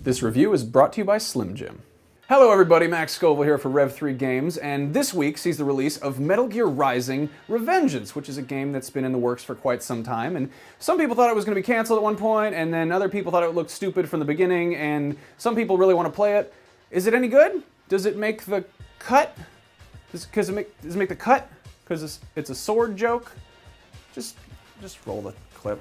This review is brought to you by Slim Jim. Hello everybody, Max Scoville here for Rev3 Games, and this week sees the release of Metal Gear Rising: Revengeance, which is a game that's been in the works for quite some time, and some people thought it was going to be canceled at one point, and then other people thought it looked stupid from the beginning, and some people really want to play it. Is it any good? Does it make the cut? Does it make the cut? Because it's a sword joke? Just roll the clip.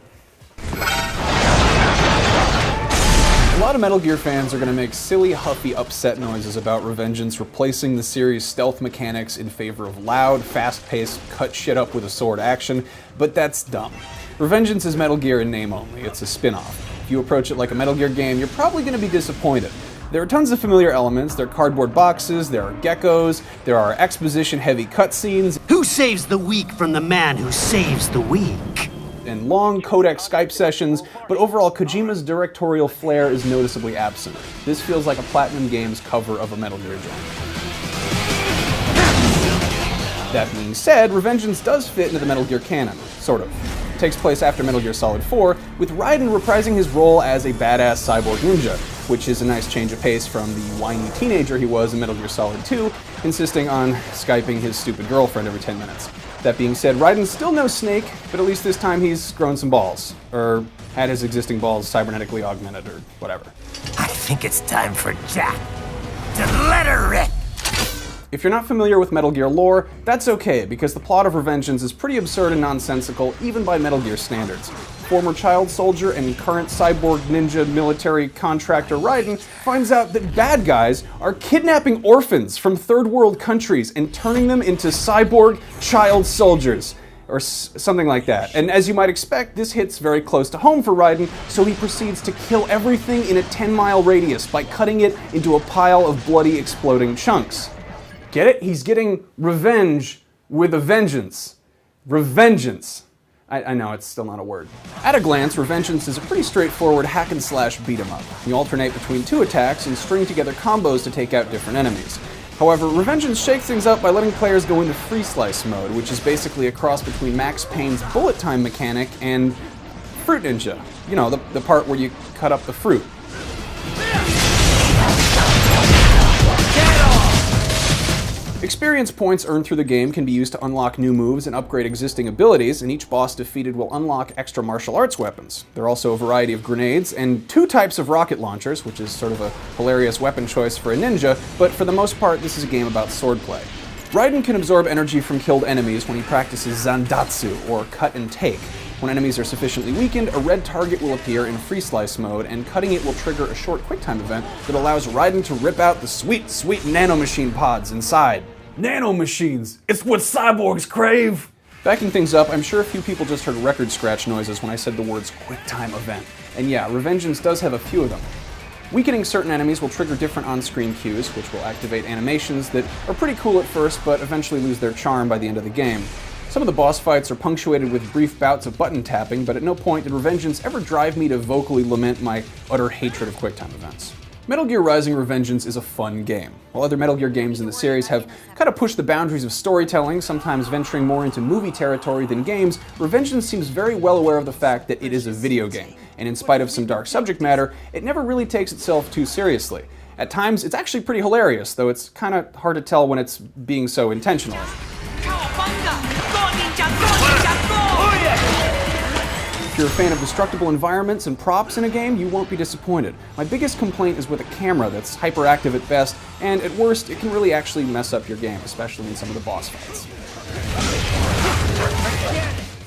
A lot of Metal Gear fans are going to make silly, huffy, upset noises about Revengeance replacing the series' stealth mechanics in favor of loud, fast-paced, cut shit up with a sword action, but that's dumb. Revengeance is Metal Gear in name only. It's a spin-off. If you approach it like a Metal Gear game, you're probably going to be disappointed. There are tons of familiar elements. There are cardboard boxes, there are geckos, there are exposition-heavy cutscenes. Who saves the weak from the man who saves the weak? And long codec Skype sessions, but overall Kojima's directorial flair is noticeably absent. This feels like a Platinum Games cover of a Metal Gear joint. That being said, Revengeance does fit into the Metal Gear canon, sort of. It takes place after Metal Gear Solid 4, with Raiden reprising his role as a badass cyborg ninja, which is a nice change of pace from the whiny teenager he was in Metal Gear Solid 2, insisting on Skyping his stupid girlfriend every 10 minutes. That being said, Raiden's still no Snake, but at least this time he's grown some balls. Or had his existing balls cybernetically augmented, or whatever. I think it's time for Jack to let her rip. If you're not familiar with Metal Gear lore, that's okay, because the plot of Revengeance is pretty absurd and nonsensical, even by Metal Gear standards. Former child soldier and current cyborg ninja military contractor Raiden finds out that bad guys are kidnapping orphans from third world countries and turning them into cyborg child soldiers, or something like that. And as you might expect, this hits very close to home for Raiden, so he proceeds to kill everything in a 10-mile radius by cutting it into a pile of bloody exploding chunks. Get it? He's getting revenge with a vengeance. Revengeance. I know, it's still not a word. At a glance, Revengeance is a pretty straightforward hack-and-slash beat-em-up. You alternate between two attacks and string together combos to take out different enemies. However, Revengeance shakes things up by letting players go into free slice mode, which is basically a cross between Max Payne's bullet time mechanic and Fruit Ninja. You know, the part where you cut up the fruit. Experience points earned through the game can be used to unlock new moves and upgrade existing abilities, and each boss defeated will unlock extra martial arts weapons. There are also a variety of grenades, and two types of rocket launchers, which is sort of a hilarious weapon choice for a ninja, but for the most part this is a game about swordplay. Raiden can absorb energy from killed enemies when he practices Zandatsu, or cut and take. When enemies are sufficiently weakened, a red target will appear in free slice mode, and cutting it will trigger a short quicktime event that allows Raiden to rip out the sweet, sweet nanomachine pods inside. Nanomachines! It's what cyborgs crave! Backing things up, I'm sure a few people just heard record scratch noises when I said the words quicktime event. And yeah, Revengeance does have a few of them. Weakening certain enemies will trigger different on-screen cues, which will activate animations that are pretty cool at first, but eventually lose their charm by the end of the game. Some of the boss fights are punctuated with brief bouts of button tapping, but at no point did Revengeance ever drive me to vocally lament my utter hatred of quicktime events. Metal Gear Rising: Revengeance is a fun game. While other Metal Gear games in the series have kind of pushed the boundaries of storytelling, sometimes venturing more into movie territory than games, Revengeance seems very well aware of the fact that it is a video game, and in spite of some dark subject matter, it never really takes itself too seriously. At times, it's actually pretty hilarious, though it's kind of hard to tell when it's being so intentional. If you're a fan of destructible environments and props in a game, you won't be disappointed. My biggest complaint is with a camera that's hyperactive at best, and at worst, it can really actually mess up your game, especially in some of the boss fights.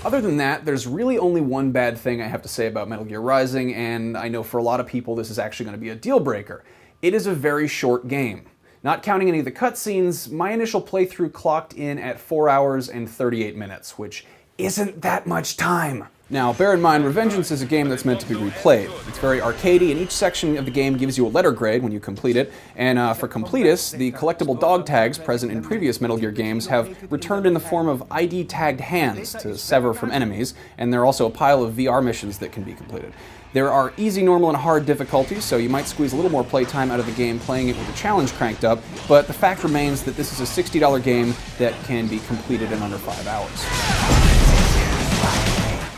Other than that, there's really only one bad thing I have to say about Metal Gear Rising, and I know for a lot of people this is actually going to be a deal breaker. It is a very short game. Not counting any of the cutscenes, my initial playthrough clocked in at 4 hours and 38 minutes, which isn't that much time. Now, bear in mind, Revengeance is a game that's meant to be replayed. It's very arcadey, and each section of the game gives you a letter grade when you complete it, and for completists, the collectible dog tags present in previous Metal Gear games have returned in the form of ID-tagged hands to sever from enemies, and there are also a pile of VR missions that can be completed. There are easy, normal, and hard difficulties, so you might squeeze a little more playtime out of the game playing it with the challenge cranked up, but the fact remains that this is a $60 game that can be completed in under 5 hours.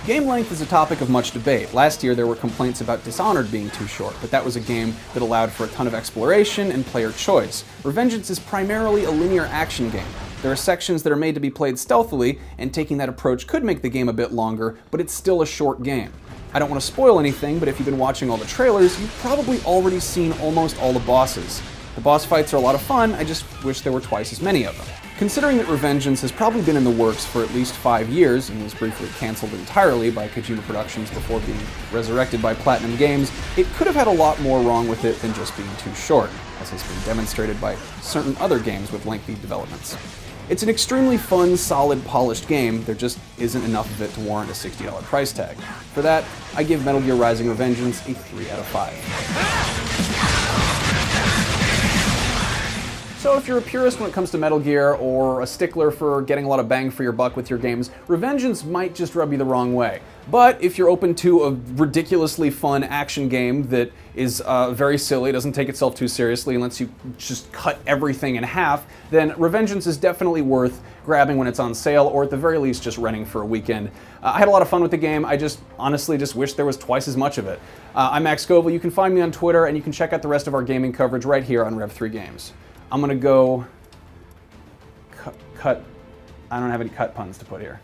Game length is a topic of much debate. Last year there were complaints about Dishonored being too short, but that was a game that allowed for a ton of exploration and player choice. Revengeance is primarily a linear action game. There are sections that are made to be played stealthily, and taking that approach could make the game a bit longer, but it's still a short game. I don't want to spoil anything, but if you've been watching all the trailers, you've probably already seen almost all the bosses. The boss fights are a lot of fun, I just wish there were twice as many of them. Considering that Revengeance has probably been in the works for at least 5 years and was briefly cancelled entirely by Kojima Productions before being resurrected by Platinum Games, it could have had a lot more wrong with it than just being too short, as has been demonstrated by certain other games with lengthy developments. It's an extremely fun, solid, polished game, there just isn't enough of it to warrant a $60 price tag. For that, I give Metal Gear Rising: Revengeance a 3 out of 5. So if you're a purist when it comes to Metal Gear, or a stickler for getting a lot of bang for your buck with your games, Revengeance might just rub you the wrong way. But if you're open to a ridiculously fun action game that is very silly, doesn't take itself too seriously, and lets you just cut everything in half, then Revengeance is definitely worth grabbing when it's on sale, or at the very least just renting for a weekend. I had a lot of fun with the game, I just honestly just wish there was twice as much of it. I'm Max Scoville, you can find me on Twitter, and you can check out the rest of our gaming coverage right here on Rev3 Games. I'm gonna go cut. I don't have any cut puns to put here.